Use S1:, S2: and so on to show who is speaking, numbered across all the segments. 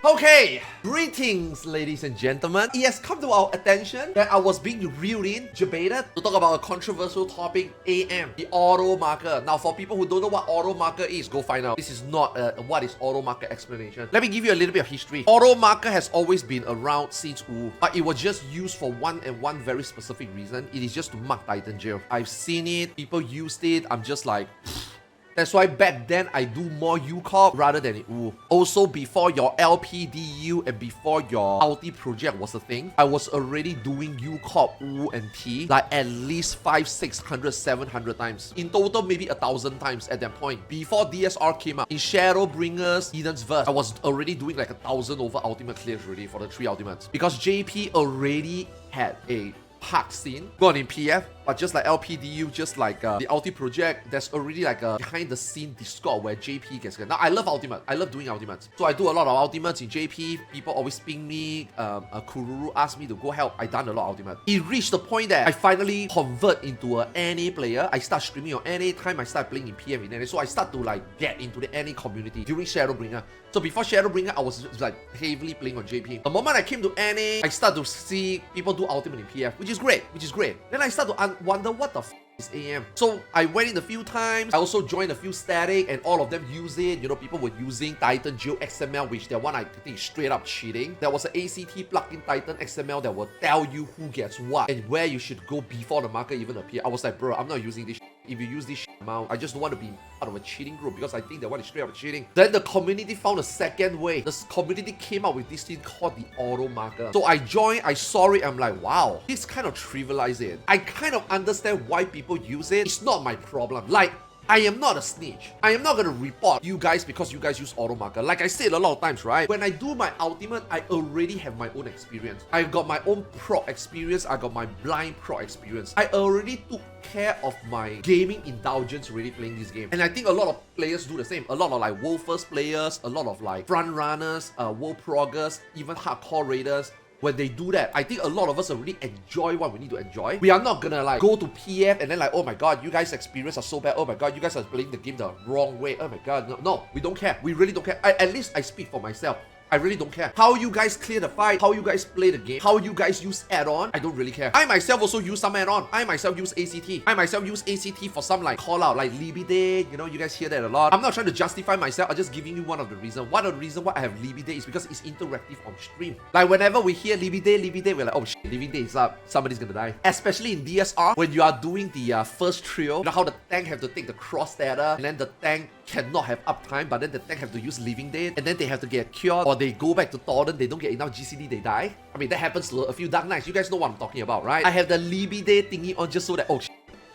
S1: Okay, greetings ladies and gentlemen. It has come to our attention that I was being reeled in, debated to talk about a controversial topic, AM, the auto marker. Now for people who don't know what auto marker is, go find out. This is not what is auto marker explanation. Let me give you a little bit of history. Auto marker has always been around since WoW, but it was just used for one very specific reason. It is just to mark Titan jail. I've seen it, people used it, I'm just like... That's why back then I do more UCorp rather than in WoW. Also, before your LPDU and before your ulti project was a thing, I was already doing UCorp, WoW and T like at least 500, 600, 700 times. In total, maybe 1,000 times at that point. Before DSR came out, in Shadowbringers, Eden's Verse, I was already doing like 1,000 over ultimate clears already for the 3 ultimates. Because JP already had a park scene going in PF, but just like LPDU, just like the ulti project, there's already like a behind the scene Discord where JP gets good. Now I love ultimate, I love doing ultimates, so I do a lot of ultimates in JP. People always ping me, Kururu asked me to go help. I done a lot of ultimate. It reached the point that I finally convert into a NA player. I start streaming on NA time, I start playing in PM in NA, so I start to like get into the NA community during Shadowbringer. So before Shadowbringer, I was like heavily playing on JP. The moment I came to NA, I start to see people do ultimate in PF, which is great, Then I start to wonder what the f is AM. So I went in a few times. I also joined a few static and all of them use it. You know, people were using Titan Geo XML, which that one I think is straight up cheating. There was an ACT plugin Titan XML that will tell you who gets what and where you should go before the marker even appear. I was like, bro, I'm not using this. If you use this amount, I just don't want to be part of a cheating group because I think that one is straight up cheating. Then the community found a second way. The community came up with this thing called the auto marker. So I joined, I saw it, I'm like, wow, this kind of trivializes it. I kind of understand why people use it. It's not my problem. Like, I am not a snitch. I am not going to report you guys because you guys use auto marker. Like I said a lot of times, right? When I do my ultimate, I already have my own experience. I've got my own proc experience. I got my blind proc experience. I already took care of my gaming indulgence already playing this game. And I think a lot of players do the same. A lot of like WoW first players, a lot of like front runners, WoW proggers, even hardcore raiders. When they do that, I think a lot of us already enjoy what we need to enjoy. We are not gonna like go to PF and then like, oh my god, you guys' experience are so bad. Oh my god, you guys are playing the game the wrong way. Oh my god, no, we don't care. We really don't care. At least I speak for myself. I really don't care. How you guys clear the fight, how you guys play the game, how you guys use add-on, I don't really care. I myself also use some add-on. I myself use ACT. I myself use ACT for some like call out, like Libby Day. You know, you guys hear that a lot. I'm not trying to justify myself. I'm just giving you one of the reasons. One of the reasons why I have Libby Day is because it's interactive on stream. Like whenever we hear Libby Day, we're like, oh shit, Libby Day is up. Somebody's gonna die. Especially in DSR, when you are doing the first trio, you know how the tank have to take the cross data, and then the tank cannot have uptime, but then the tank have to use Living Dead, and then they have to get cured, or they go back to Torden, they don't get enough GCD, they die. I mean, that happens to a few Dark Knights. You guys know what I'm talking about, right? I have the Libby Day thingy on just so that, oh shit,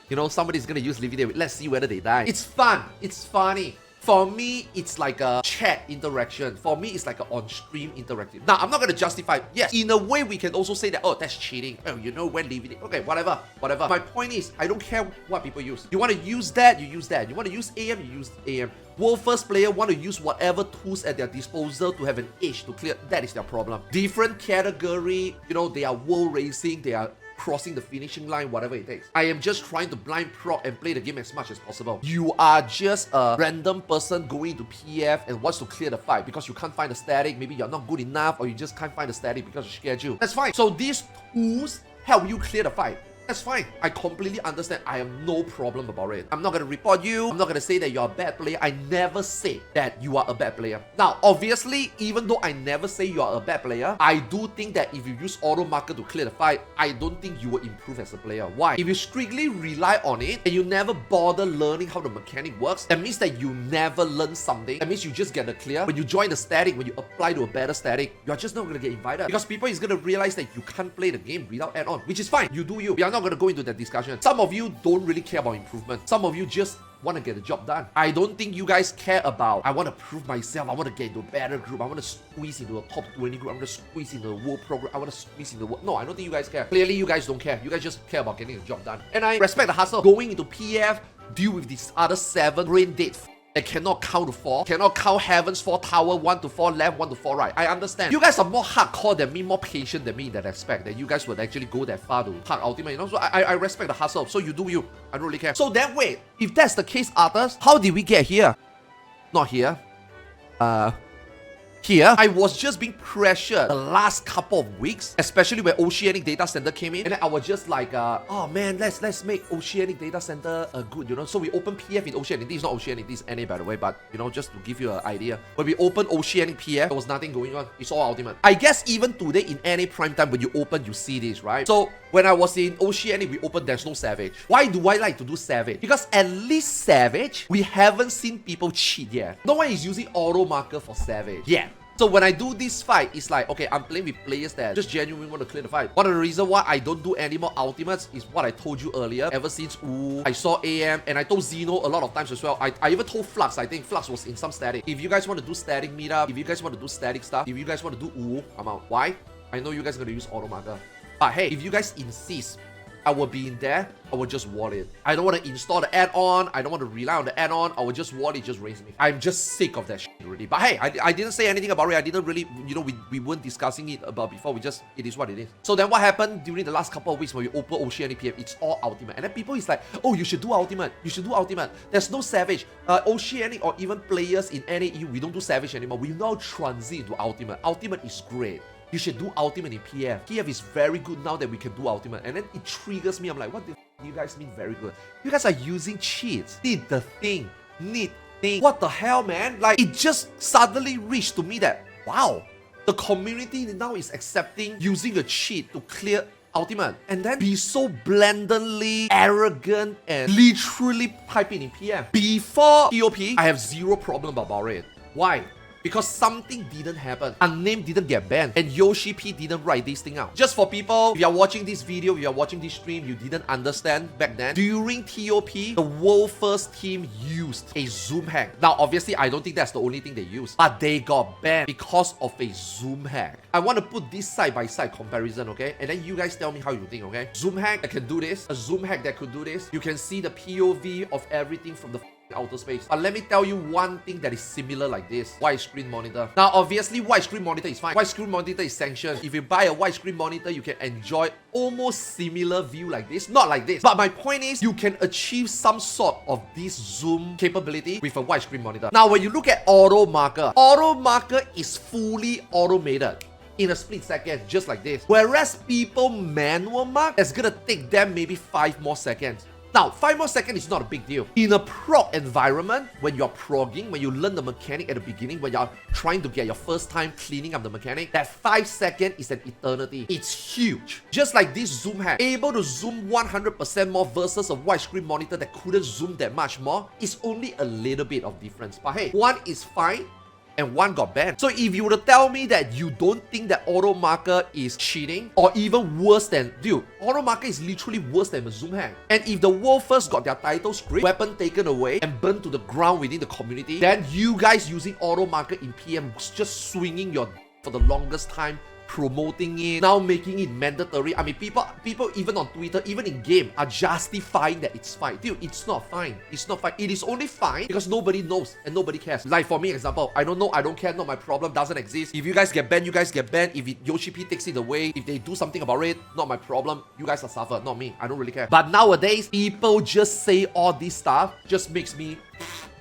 S1: you know, somebody's gonna use Living Day. Let's see whether they die. It's fun. It's funny. For me, it's like a chat interaction. For me, it's like an on-stream interactive. Now, I'm not going to justify. Yes, in a way, we can also say that, oh, that's cheating. Oh, you know when leaving it. Okay, whatever. My point is, I don't care what people use. You want to use that, you use that. You want to use AM, you use AM. World first player want to use whatever tools at their disposal to have an edge to clear. That is their problem. Different category, you know, they are world racing, they are crossing the finishing line, whatever it takes. I am just trying to blind proc and play the game as much as possible. You are just a random person going to PF and wants to clear the fight because you can't find a static, maybe you're not good enough, or you just can't find a static because of schedule. That's fine. So these tools help you clear the fight. That's fine. I completely understand. I have no problem about it. I'm not going to report you. I'm not going to say that you're a bad player. I never say that you are a bad player. Now, obviously, even though I never say you are a bad player, I do think that if you use auto marker to clear the fight, I don't think you will improve as a player. Why? If you strictly rely on it and you never bother learning how the mechanic works, that means that you never learn something. That means you just get the clear. When you join the static, when you apply to a better static, you're just not going to get invited because people is going to realize that you can't play the game without add-on, which is fine. You do you. We are not going to go into that discussion. Some of you don't really care about improvement. Some of you just want to get the job done. I don't think you guys care about, I want to prove myself, I want to get into a better group, I want to squeeze into a top 20 group, I want to squeeze into a world program, I want to squeeze into the world. No, I don't think you guys care. Clearly, you guys don't care. You guys just care about getting the job done. And I respect the hustle. Going into PF, deal with these other 7 brain dead that cannot count to 4, cannot count heavens 4 tower, 1 to 4 left, 1 to 4 right. I understand. You guys are more hardcore than me, more patient than me in that aspect, that you guys would actually go that far to hard ultimate, you know. So I respect the hustle. So you do you. I don't really care. So then wait, if that's the case, Arthars, how did we get here? Not here. here, I was just being pressured the last couple of weeks, especially when Oceanic Data Center came in, and then I was just like, oh man, let's make Oceanic Data Center good, you know. So we opened PF in Oceanic. This is not Oceanic, this is NA by the way, but you know, just to give you an idea. When we opened Oceanic PF, there was nothing going on. It's all Ultimate. I guess even today in NA Prime Time, when you open, you see this, right? So when I was in Oceanic, we opened, there's no Savage. Why do I like to do Savage? Because at least Savage, we haven't seen people cheat yet. No one is using auto marker for Savage yet. So when I do this fight, it's like, okay, I'm playing with players that just genuinely want to clear the fight. One of the reasons why I don't do any more ultimates is what I told you earlier. Ever since I saw AM, and I told Zeno a lot of times as well. I even told Flux, I think Flux was in some static. If you guys want to do static meetup, if you guys want to do static stuff, if you guys want to do I'm out. Why? I know you guys are going to use auto marker. But hey, if you guys insist, I will be in there, I will just wall it. I don't want to install the add-on, I don't want to rely on the add-on, I will just wall it, just raise me. I'm just sick of that shit already. But hey, I didn't say anything about it, I didn't really, you know, we weren't discussing it about before, it is what it is. So then what happened during the last couple of weeks when we open Oceanic PF, it's all Ultimate. And then people is like, oh, you should do Ultimate, There's no Savage. Oceanic or even players in NAU, we don't do Savage anymore. We now transit to Ultimate. Ultimate is great. You should do Ultimate in PF. PF is very good now that we can do Ultimate. And then it triggers me. I'm like, what the you guys mean very good? You guys are using cheats. Need the thing. What the hell, man? Like, it just suddenly reached to me that, wow, the community now is accepting using a cheat to clear Ultimate. And then be so blatantly arrogant and literally piping in PF. Before TOP, I have zero problem about it. Why? Because something didn't happen. Unnamed didn't get banned. And Yoshi P didn't write this thing out. Just for people, if you're watching this video, if you're watching this stream, you didn't understand back then. During TOP, the world first team used a zoom hack. Now, obviously, I don't think that's the only thing they used. But they got banned because of a zoom hack. I want to put this side-by-side comparison, okay? And then you guys tell me how you think, okay? Zoom hack that can do this. A zoom hack that could do this. You can see the POV of everything from the outer space. But let me tell you one thing that is similar like this. Widescreen monitor. Now, obviously, widescreen monitor is fine. Widescreen monitor is sanctioned. If you buy a widescreen monitor, you can enjoy almost similar view like this. Not like this. But my point is, you can achieve some sort of this zoom capability with a widescreen monitor. Now, when you look at auto marker is fully automated in a split second, just like this. Whereas people manual mark, it's gonna take them maybe 5 more seconds. Now, 5 more seconds is not a big deal. In a prog environment, when you're progging, when you learn the mechanic at the beginning, when you're trying to get your first time cleaning up the mechanic, that 5 seconds is an eternity. It's huge. Just like this zoom hack, able to zoom 100% more versus a widescreen monitor that couldn't zoom that much more, it's only a little bit of difference. But hey, one is fine, and one got banned. So if you were to tell me that you don't think that auto marker is cheating, or even worse than, dude, auto marker is literally worse than a zoom hack. And if the world first got their title script, weapon taken away, and burned to the ground within the community, then you guys using auto marker in PM, just swinging your for the longest time, promoting it, now making it mandatory. I mean, people even on Twitter, even in game, are justifying that it's fine. Dude, it's not fine. It's not fine. It is only fine because nobody knows and nobody cares. Like for me, example, I don't know, I don't care, not my problem, doesn't exist. If you guys get banned, you guys get banned. If Yoshi P takes it away, if they do something about it, not my problem. You guys are suffer, not me. I don't really care. But nowadays, people just say all this stuff, just makes me...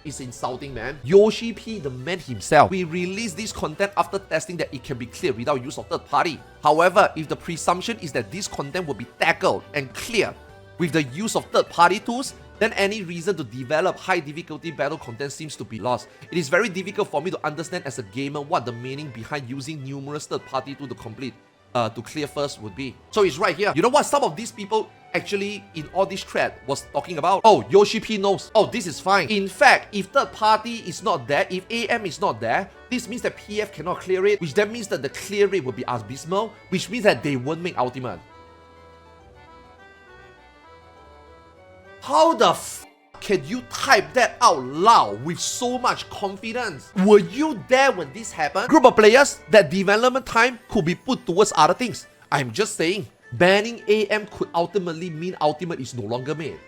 S1: It's insulting, man. Yoshi P, the man himself, we released this content after testing that it can be cleared without use of third party. However, if the presumption is that this content will be tackled and cleared with the use of third party tools, then any reason to develop high difficulty battle content seems to be lost. It is very difficult for me to understand as a gamer what the meaning behind using numerous third party tools to clear first would be. So it's right here. You know what some of these people actually in all this thread was talking about? Oh, Yoshi P knows. Oh, this is fine. In fact, if third party is not there, if AM is not there, this means that PF cannot clear it, which then means that the clear rate will be abysmal, which means that they won't make ultimate. How the can you type that out loud with so much confidence? Were you there when this happened? Group of players, that development time could be put towards other things. I'm just saying, banning AM could ultimately mean ultimate is no longer made.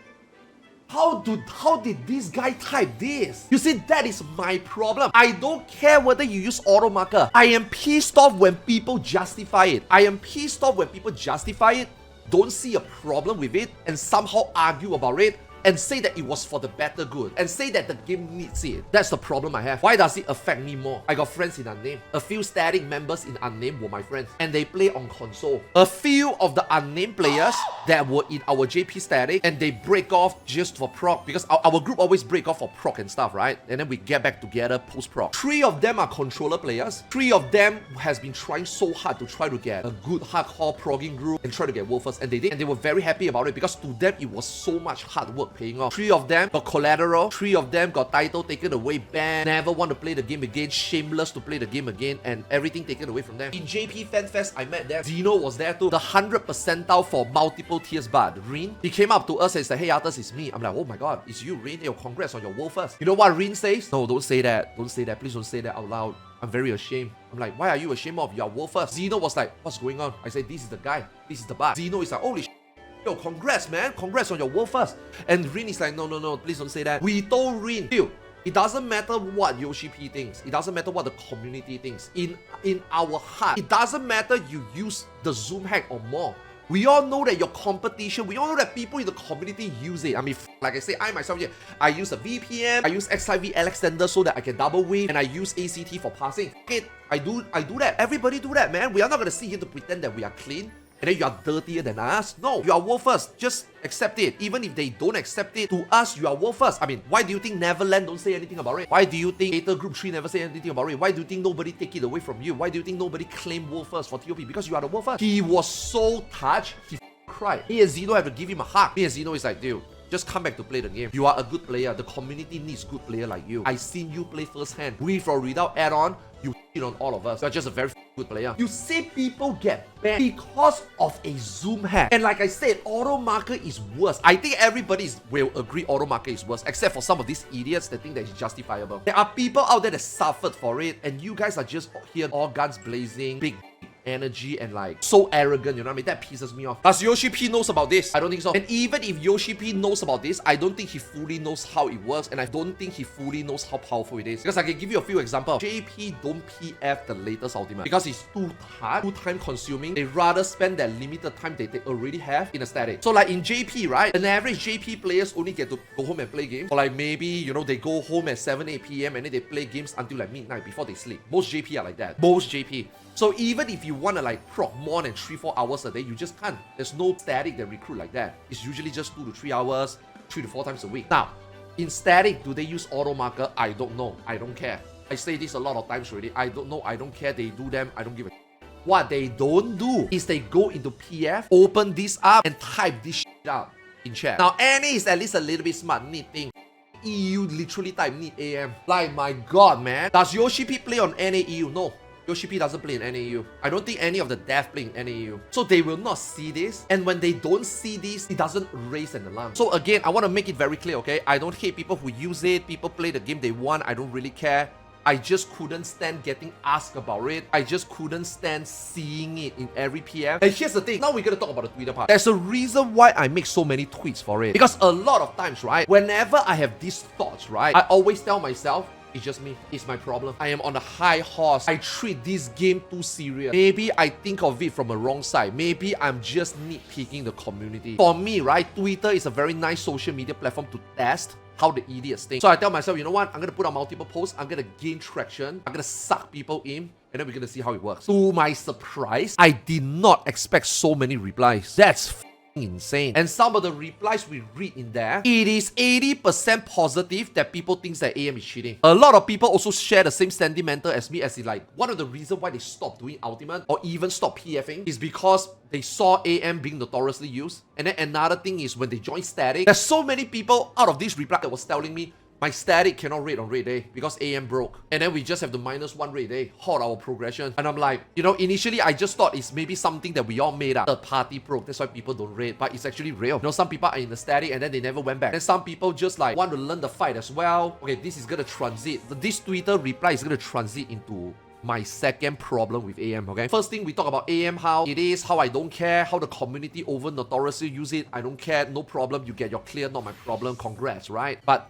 S1: How did this guy type this? You see, that is my problem. I don't care whether you use auto marker. I am pissed off when people justify it. I am pissed off when people justify it, don't see a problem with it, and somehow argue about it, and say that it was for the better good and say that the game needs it. That's the problem I have. Why does it affect me more? I got friends in Unnamed. A few static members in Unnamed were my friends and they play on console. A few of the Unnamed players that were in our JP static and they break off just for proc because our group always break off for proc and stuff, right? And then we get back together post proc. 3 of them are controller players. 3 of them has been trying so hard to try to get a good hardcore progging group and try to get world first, and they did, and they were very happy about it because to them it was so much hard work paying off. 3 of them got collateral, 3 of them got title taken away, banned, never want to play the game again, shameless to play the game again, and everything taken away from them. In JP Fan Fest, I met them. Zeno was there too. The 100 percentile for multiple tiers bud. Rin, he came up to us and said, "Hey Arthars, it's me." I'm like, "Oh my god, it's you, Rin. Yo, congrats on your world first." You know what Rin says? "No, don't say that. Don't say that. Please don't say that out loud. I'm very ashamed." I'm like, "Why are you ashamed of your world first?" Zeno was like, "What's going on?" I said, "This is the guy. This is the bud." Zeno is like, "Holy shit. Yo, congrats, man. Congrats on your world first." And Rin is like, no, please don't say that. We told Rin, dude, it doesn't matter what Yoshi P thinks. It doesn't matter what the community thinks. In our heart, it doesn't matter you use the Zoom hack or more. We all know that your competition, we all know that people in the community use it. I mean, like I say, I myself, yeah, I use a VPN, I use XIV L extender so that I can double wave, and I use ACT for passing. Okay, I do that. Everybody do that, man. We are not gonna sit here to pretend that we are clean and then you are dirtier than us. No, you are world first. Just accept it. Even if they don't accept it, to us, you are world first. I mean, why do you think Neverland don't say anything about it? Why do you think Hater Group 3 never say anything about it? Why do you think nobody take it away from you? Why do you think nobody claim world first for TOP? Because you are the world first. He was so touched, he cried. Me and Zeno have to give him a hug. Me and Zeno is like, dude, just come back to play the game. You are a good player. The community needs good player like you. I seen you play firsthand. With or without add-on, you shit on all of us. You're just a very good player. You say people get banned because of a Zoom hack. And like I said, Automarker is worse. I think everybody will agree Automarker is worse, except for some of these idiots that think that it's justifiable. There are people out there that suffered for it, and you guys are just here all guns blazing, big energy and like so arrogant, you know what I mean? That pisses me off. Does Yoshi P knows about this? I don't think so. And even if Yoshi P knows about this, I don't think he fully knows how it works, and I don't think he fully knows how powerful it is. Because I can give you a few examples. JP don't PF the latest ultimate because it's too hard, too time consuming. They rather spend that limited time they already have in a static. So like in JP, right? An average JP players only get to go home and play games. Or like maybe, you know, they go home at 7, 8 p.m. and then they play games until like midnight before they sleep. Most JP are like that. Most JP. So even if you want to like proc more than 3-4 hours a day, you just can't. There's no static that recruit like that. It's usually just 2 to 3 hours, 3 to 4 times a week. Now, in static, do they use Automarker? I don't know. I don't care. I say this a lot of times already. I don't know. I don't care. They do them. I don't give a What they don't do is they go into PF, open this up, and type this shit out in chat. Now, NA is at least a little bit smart. Neat thing. EU literally type need AM. Like, my god, man. Does Yoshi P play on NA EU? No. Yoshi P doesn't play in NAU. I don't think any of the dev play in NAU. So they will not see this. And when they don't see this, it doesn't raise an alarm. So again, I want to make it very clear, okay? I don't hate people who use it. People play the game they want. I don't really care. I just couldn't stand getting asked about it. I just couldn't stand seeing it in every PM. And here's the thing. Now we're going to talk about the Twitter part. There's a reason why I make so many tweets for it. Because a lot of times, right? Whenever I have these thoughts, right? I always tell myself, it's just me. It's my problem. I am on a high horse. I treat this game too serious. Maybe I think of it from a wrong side. Maybe I'm just nitpicking the community. For me, right, Twitter is a very nice social media platform to test how the idiots think. So I tell myself, you know what? I'm going to put out multiple posts. I'm going to gain traction. I'm going to suck people in. And then we're going to see how it works. To my surprise, I did not expect so many replies. That's insane. And some of the replies we read in there, it is 80% positive that people think that AM is cheating. A lot of people also share the same sentimental as me, as in like, one of the reasons why they stopped doing Ultimate or even stopped PFing is because they saw AM being notoriously used. And then another thing is when they joined Static, there's so many people out of this reply that was telling me, my static cannot raid on raid day because AM broke. And then we just have to -1 raid day, halt our progression. And I'm like, you know, initially I just thought it's maybe something that we all made up. The party broke, that's why people don't raid. But it's actually real. You know, some people are in the static and then they never went back. And some people just like want to learn the fight as well. Okay, this is gonna transit. This Twitter reply is gonna transit into my second problem with AM, okay? First thing, we talk about AM, how it is, how I don't care, how the community over notoriously use it. I don't care, no problem. You get your clear, not my problem. Congrats, right? But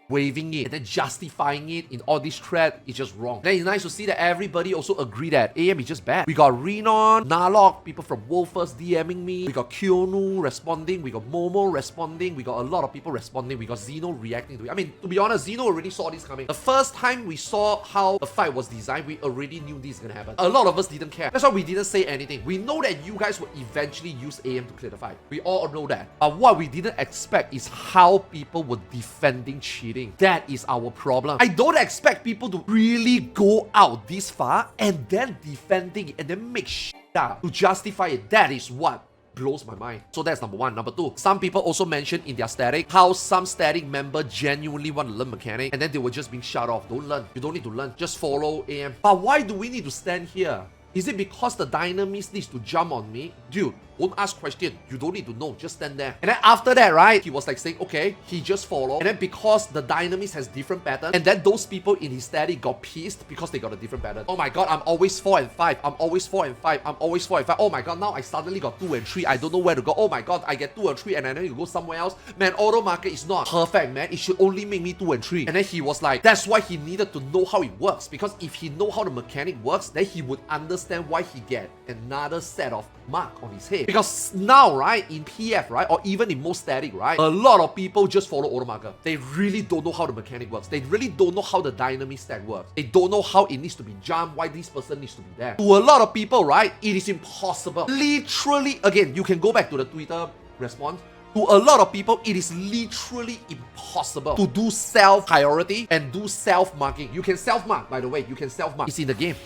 S1: waving it and then justifying it in all this thread is just wrong. Then it's nice to see that everybody also agree that AM is just bad. We got Renon, Narlock, people from Wolfers DMing me. We got Kyonu responding. We got Momo responding. We got a lot of people responding. We got Zeno reacting to it. I mean, to be honest, Zeno already saw this coming. The first time we saw how the fight was designed, we already knew this is gonna happen. A lot of us didn't care. That's why we didn't say anything. We know that you guys will eventually use AM to clear the fight. We all know that. But what we didn't expect is how people were defending cheating. That is our problem. I don't expect people to really go out this far and then defending it and then make shit up to justify it. That is what blows my mind. So that's number one. Number two, some people also mentioned in their static how some static member genuinely want to learn mechanic and then they were just being shut off. Don't learn. You don't need to learn. Just follow AM. But why do we need to stand here? Is it because the dynamist needs to jump on me? Dude, don't ask question. You don't need to know. Just stand there. And then after that, right, he was like saying, okay, he just followed. And then because the dynamist has different patterns, and then those people in his static got pissed because they got a different pattern. Oh my god, I'm always 4 and 5. I'm always 4 and 5. I'm always 4 and 5. Oh my god, now I suddenly got 2 and 3. I don't know where to go. Oh my god, I get 2 and 3 and I need to go somewhere else. Man, Automarker is not perfect, man. It should only make me 2 and 3. And then he was like, that's why he needed to know how it works. Because if he know how the mechanic works, then he would understand why he get another set of mark on his head. Because now, right, in PF, right, or even in most static, right, a lot of people just follow Automarker. They really don't know how the mechanic works. They really don't know how the dynamic stack works. They don't know how it needs to be jumped, why this person needs to be there. To a lot of people, right, it is impossible. Literally, again, you can go back to the Twitter response. To a lot of people, it is literally impossible to do self-priority and do self-marking. You can self-mark, by the way. You can self-mark. It's in the game.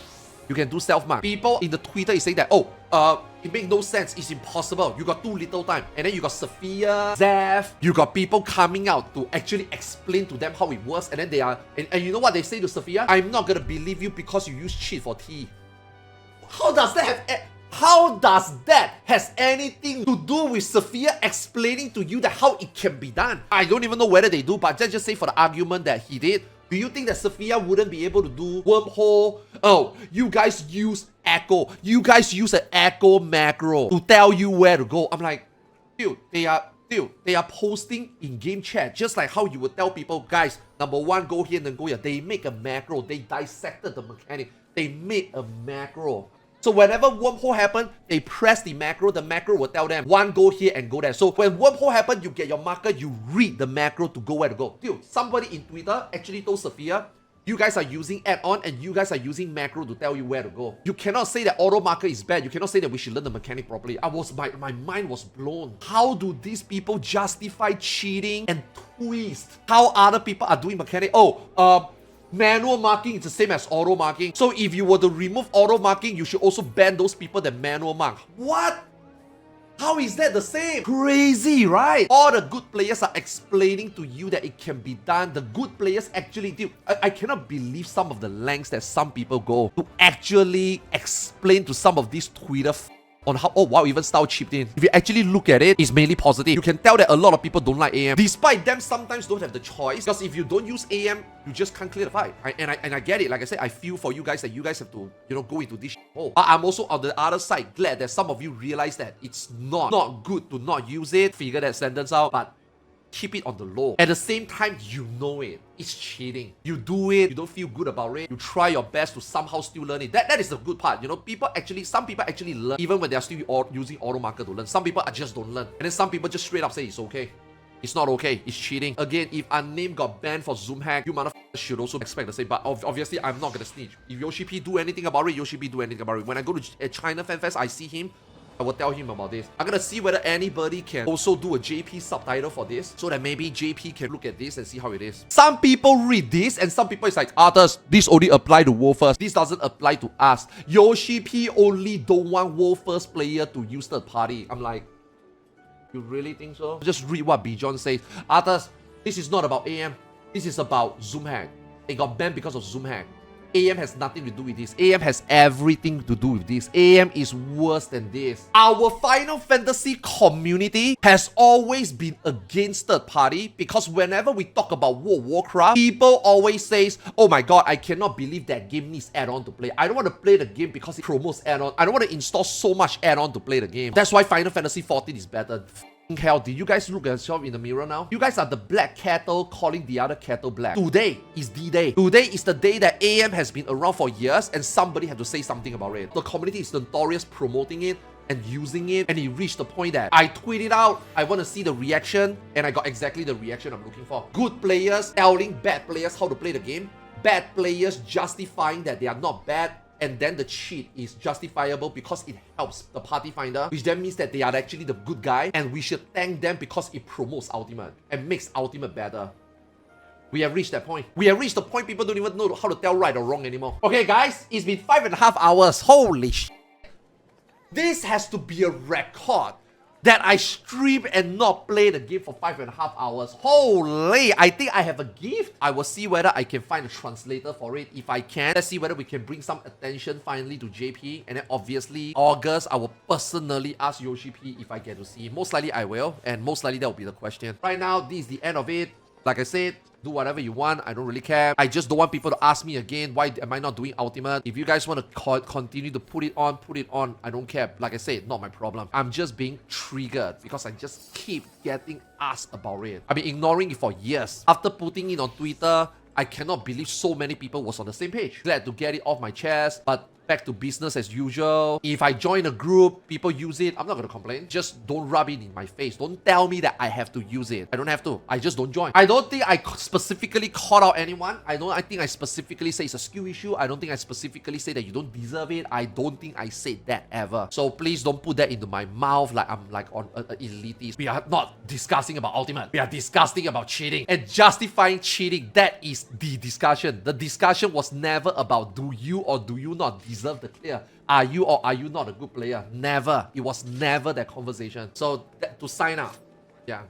S1: You can do self-mark. People in the Twitter is saying that, oh, it makes no sense. It's impossible. You got too little time. And then you got Sophia, Zeph. You got people coming out to actually explain to them how it works. And then they are... And you know what they say to Sophia? I'm not going to believe you because you use cheat for T. How does that have... How does that has anything to do with Sophia explaining to you that how it can be done? I don't even know whether they do, but let's just say for the argument that he did, do you think that Sophia wouldn't be able to do wormhole? Oh, you guys use echo. You guys use an echo macro to tell you where to go. I'm like, dude, they are posting in game chat just like how you would tell people, guys, number one, go here and then go here. They make a macro. They dissected the mechanic. They made a macro. So whenever wormhole happen, they press the macro will tell them, one, go here and go there. So when wormhole happen, you get your marker, you read the macro to go where to go. Dude, somebody in Twitter actually told Sophia, you guys are using add-on and you guys are using macro to tell you where to go. You cannot say that Automarker is bad. You cannot say that we should learn the mechanic properly. My mind was blown. How do these people justify cheating and twist how other people are doing mechanic? Oh, manual marking is the same as auto marking. So if you were to remove auto marking, you should also ban those people that manual mark. What? How is that the same? Crazy, right? All the good players are explaining to you that it can be done. The good players actually do. I cannot believe some of the lengths that some people go to actually explain to some of these Twitter on how, oh wow, even Style chipped in. If you actually look at it, it's mainly positive. You can tell that a lot of people don't like AM. Despite them sometimes don't have the choice, because if you don't use AM, you just can't clear the fight. And I get it. Like I said, I feel for you guys that you guys have to, you know, go into this hole. But I'm also on the other side glad that some of you realize that it's not good to not use it. Figure that sentence out, but keep it on the low. At the same time, you know it. It's cheating. You do it, you don't feel good about it. You try your best to somehow still learn it. That is the good part. You know, some people actually learn even when they're still using Automarker to learn. Some people just don't learn. And then some people just straight up say it's okay. It's not okay. It's cheating. Again, if Unnamed got banned for Zoom hack, you motherfuckers should also expect the same. But obviously, I'm not gonna snitch. If Yoshi P do anything about it, Yoshi P do anything about it. When I go to China Fan Fest, I see him, I will tell him about this. I'm gonna see whether anybody can also do a JP subtitle for this, so that maybe JP can look at this and see how it is. Some people read this and some people is like, Arthars, this only apply to World First. This doesn't apply to us. Yoshi P only don't want World First player to use third party. I'm like, you really think so? Just read what Bijon says. Arthars, this is not about AM. This is about Zoom hack. It got banned because of Zoom hack. AM has nothing to do with this. AM has everything to do with this. AM is worse than this. Our Final Fantasy community has always been against third party because whenever we talk about World of Warcraft, people always say, oh my god, I cannot believe that game needs add-on to play. I don't want to play the game because it promotes add-on. I don't want to install so much add-on to play the game. That's why Final Fantasy XIV is better. hell, did you guys look at yourself in the mirror now? You guys are the black cattle calling the other cattle black. Today is D-Day. Today is the day that AM has been around for years and somebody had to say something about it. The community is notorious promoting it and using it, and it reached the point that I tweeted out, I want to see the reaction, and I got exactly the reaction I'm looking for. Good players telling bad players how to play the game, bad players justifying that they are not bad, and then the cheat is justifiable because it helps the party finder, which then means that they are actually the good guy, and we should thank them because it promotes Ultimate and makes Ultimate better. We have reached that point. We have reached the point people don't even know how to tell right or wrong anymore. Okay guys, it's been 5.5 hours. Holy shit. This has to be a record that I stream and not play the game for 5.5 hours. Holy, I think I have a gift. I will see whether I can find a translator for it. If I can, let's see whether we can bring some attention finally to JP. And then obviously, August, I will personally ask Yoshi P if I get to see. Most likely I will, and most likely that will be the question. Right now, this is the end of it. Like I said, do whatever you want. I don't really care. I just don't want people to ask me again, why am I not doing Ultimate? If you guys want to continue to put it on, put it on. I don't care. Like I said, not my problem. I'm just being triggered because I just keep getting asked about it. I've been ignoring it for years. After putting it on Twitter, I cannot believe so many people was on the same page. Glad to get it off my chest, but back to business as usual. If I join a group, people use it, I'm not gonna complain. Just don't rub it in my face. Don't tell me that I have to use it. I don't have to. I just don't join. I don't think I specifically called out anyone. I think I specifically say it's a skill issue. I don't think I specifically say that you don't deserve it. I don't think I said that ever. So please don't put that into my mouth like I'm like on elitist. We are not discussing about Ultimate. We are discussing about cheating and justifying cheating. That is the discussion. The discussion was never about do you or do you not deserve the clear. Are you or are you not a good player? Never. It was never that conversation. So to sign up, yeah.